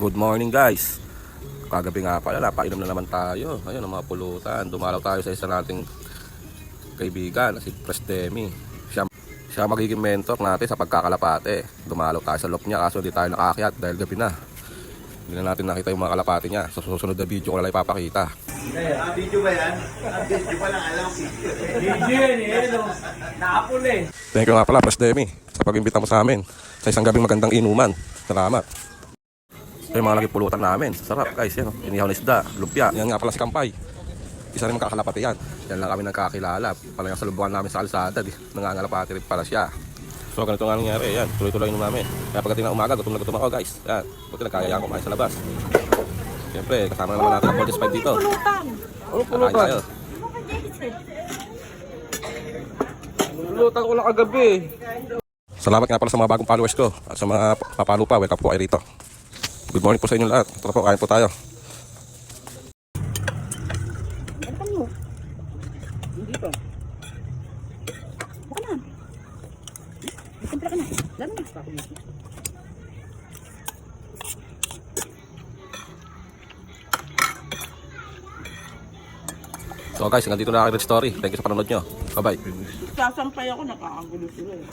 Good morning guys. Kagabi nga pala, napainom na naman tayo. Ayun ang mga pulutan. Dumalaw tayo sa isa nating kaibigan na si Pres Demi. Siya magiging mentor natin sa pagkakalapate. Dumalaw tayo sa loop niya kaso hindi tayo nakaakyat dahil gabi na. Hindi na natin nakita yung mga kalapate niya. Sa susunod na video ko na lang ipapakita. Video ba yan? Video pa lang alam. Video yan eh, no? Nakapul eh. Thank you nga pala Pres Demi sa pag-imbita mo sa amin sa isang gabing magandang inuman. Salamat. Ito yung mga lagi pulutan namin. Sarap guys, yan o. Inihaw na isda, lumpia. Yan nga pala si Kampay. Isa rin magkakalapati yan. Yan lang kami nagkakilala. Palang sa lubuan namin sa kalsada. Nangangalapati rin pala siya. So ganito nga nangyari. Yan, tuloy-tuloy inom namin. Kaya pagdating ng umaga, gutom na gutom ako guys. Yan, buti nagkayayaan kumain sa labas. Siyempre, kasama naman natin ang 45 dito. Ano Kakain tayo. pulutan ko lang kagabi. Salamat nga pala sa mga bagong followers ko. At sa mga papalo pa, welcome po kayo rito. Good morning po sa inyo lahat. Tara po, kain po tayo. Hindi pa. Baka na. Siyempre ka na. Lalo na. So guys, hanggang dito na aking story. Thank you sa panonood nyo. Bye bye. Sasampay ako, nakakagulo sila eh.